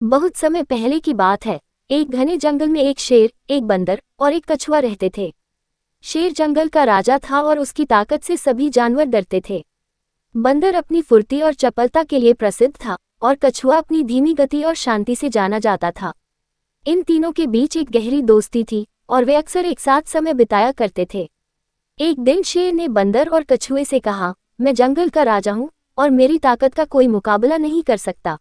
बहुत समय पहले की बात है। एक घने जंगल में एक शेर, एक बंदर और एक कछुआ रहते थे। शेर जंगल का राजा था और उसकी ताकत से सभी जानवर डरते थे। बंदर अपनी फुर्ती और चपलता के लिए प्रसिद्ध था और कछुआ अपनी धीमी गति और शांति से जाना जाता था। इन तीनों के बीच एक गहरी दोस्ती थी और वे अक्सर एक साथ समय बिताया करते थे। एक दिन शेर ने बंदर और कछुए से कहा, मैं जंगल का राजा हूँ और मेरी ताकत का कोई मुकाबला नहीं कर सकता।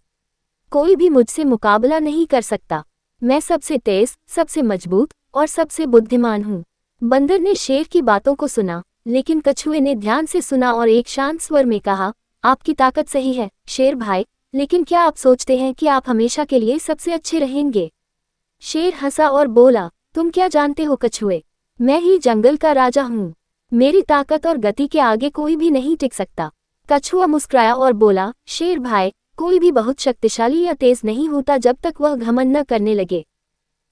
कोई भी मुझसे मुकाबला नहीं कर सकता। मैं सबसे तेज, सबसे मजबूत और सबसे बुद्धिमान हूँ। बंदर ने शेर की बातों को सुना, लेकिन कछुए ने ध्यान से सुना और एक शांत स्वर में कहा, आपकी ताकत सही है शेर भाई, लेकिन क्या आप सोचते हैं कि आप हमेशा के लिए सबसे अच्छे रहेंगे? शेर हंसा और बोला, तुम क्या जानते हो कछुए, मैं ही जंगल का राजा हूँ। मेरी ताकत और गति के आगे कोई भी नहीं टिक सकता। कछुआ मुस्कुराया और बोला, शेर भाई, कोई भी बहुत शक्तिशाली या तेज नहीं होता जब तक वह घमंड न करने लगे।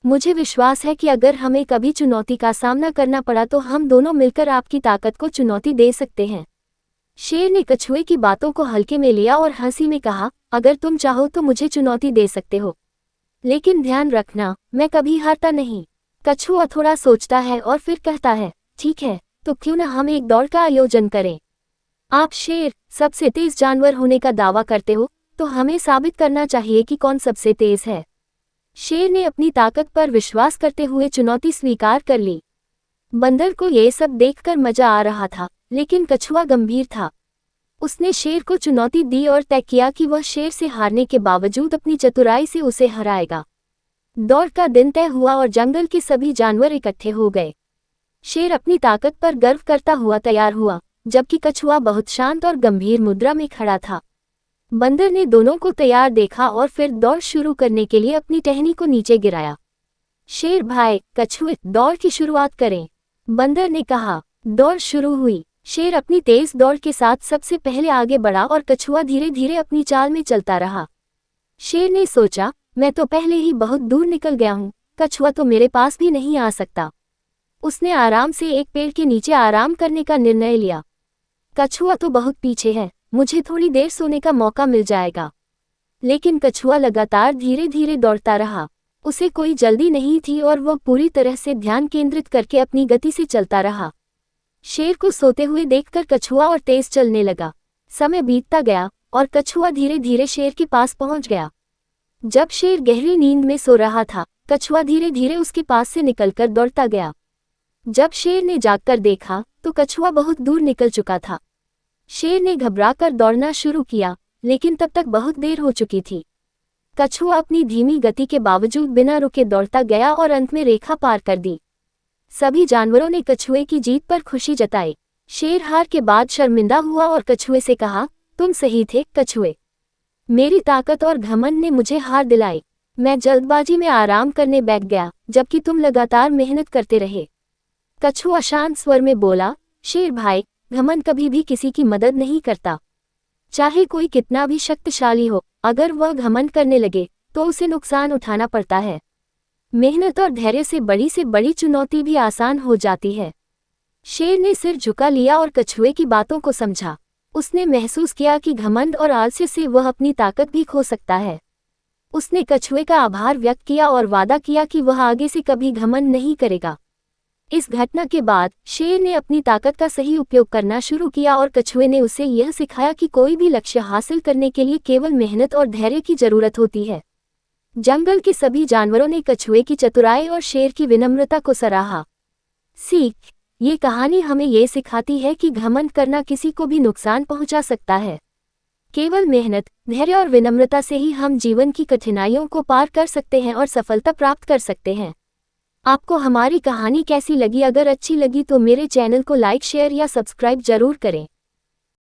मुझे विश्वास है कि अगर हमें कभी चुनौती का सामना करना पड़ा तो हम दोनों मिलकर आपकी ताकत को चुनौती दे सकते हैं। शेर ने कछुए की बातों को हल्के में लिया और हंसी में कहा, अगर तुम चाहो तो मुझे चुनौती दे सकते हो, लेकिन ध्यान रखना, मैं कभी हारता नहीं। कछुआ थोड़ा सोचता है और फिर कहता है, ठीक है, तो क्यों न हम एक दौड़ का आयोजन करें। आप शेर, सबसे तेज जानवर होने का दावा करते हो, तो हमें साबित करना चाहिए कि कौन सबसे तेज है। शेर ने अपनी ताकत पर विश्वास करते हुए चुनौती स्वीकार कर ली। बंदर को ये सब देखकर मजा आ रहा था, लेकिन कछुआ गंभीर था। उसने शेर को चुनौती दी और तय किया कि वह शेर से हारने के बावजूद अपनी चतुराई से उसे हराएगा। दौड़ का दिन तय हुआ और जंगल के सभी जानवर इकट्ठे हो गए। शेर अपनी ताकत पर गर्व करता हुआ तैयार हुआ, जबकि कछुआ बहुत शांत और गंभीर मुद्रा में खड़ा था। बंदर ने दोनों को तैयार देखा और फिर दौड़ शुरू करने के लिए अपनी टहनी को नीचे गिराया। शेर भाई, कछुए, दौड़ की शुरुआत करें, बंदर ने कहा। दौड़ शुरू हुई। शेर अपनी तेज दौड़ के साथ सबसे पहले आगे बढ़ा और कछुआ धीरे धीरे अपनी चाल में चलता रहा। शेर ने सोचा, मैं तो पहले ही बहुत दूर निकल गया हूँ, कछुआ तो मेरे पास भी नहीं आ सकता। उसने आराम से एक पेड़ के नीचे आराम करने का निर्णय लिया। कछुआ तो बहुत पीछे है, मुझे थोड़ी देर सोने का मौका मिल जाएगा। लेकिन कछुआ लगातार धीरे धीरे दौड़ता रहा। उसे कोई जल्दी नहीं थी और वह पूरी तरह से ध्यान केंद्रित करके अपनी गति से चलता रहा। शेर को सोते हुए देखकर कछुआ और तेज चलने लगा। समय बीतता गया और कछुआ धीरे धीरे शेर के पास पहुंच गया। जब शेर गहरी नींद में सो रहा था, कछुआ धीरे धीरे उसके पास से निकलकर दौड़ता गया। जब शेर ने जागकर देखा तो कछुआ बहुत दूर निकल चुका था। शेर ने घबराकर दौड़ना शुरू किया, लेकिन तब तक बहुत देर हो चुकी थी। कछुआ अपनी धीमी गति के बावजूद बिना रुके दौड़ता गया और अंत में रेखा पार कर दी। सभी जानवरों ने कछुए की जीत पर खुशी जताई। शेर हार के बाद शर्मिंदा हुआ और कछुए से कहा, तुम सही थे कछुए, मेरी ताकत और घमंड ने मुझे हार दिलाई। मैं जल्दबाजी में आराम करने बैठ गया, जबकि तुम लगातार मेहनत करते रहे। कछुआ शांत स्वर में बोला, शेर भाई, घमंड कभी भी किसी की मदद नहीं करता। चाहे कोई कितना भी शक्तिशाली हो, अगर वह घमंड करने लगे तो उसे नुकसान उठाना पड़ता है। मेहनत और धैर्य से बड़ी चुनौती भी आसान हो जाती है। शेर ने सिर झुका लिया और कछुए की बातों को समझा। उसने महसूस किया कि घमंड और आलस्य से वह अपनी ताकत भी खो सकता है। उसने कछुए का आभार व्यक्त किया और वादा किया कि वह आगे से कभी घमंड नहीं करेगा। इस घटना के बाद शेर ने अपनी ताकत का सही उपयोग करना शुरू किया और कछुए ने उसे यह सिखाया कि कोई भी लक्ष्य हासिल करने के लिए केवल मेहनत और धैर्य की जरूरत होती है। जंगल के सभी जानवरों ने कछुए की चतुराई और शेर की विनम्रता को सराहा। सीख, ये कहानी हमें ये सिखाती है कि घमंड करना किसी को भी नुकसान पहुंचा सकता है। केवल मेहनत, धैर्य और विनम्रता से ही हम जीवन की कठिनाइयों को पार कर सकते हैं और सफलता प्राप्त कर सकते हैं। आपको हमारी कहानी कैसी लगी? अगर अच्छी लगी तो मेरे चैनल को लाइक, शेयर या सब्सक्राइब जरूर करें।